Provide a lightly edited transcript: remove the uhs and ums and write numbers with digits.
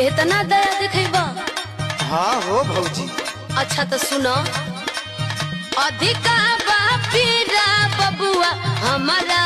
इतना दया दिखेबा। हाँ हो भौजी। अच्छा तो सुनो, अधिका बापीरा बबुआ हमारा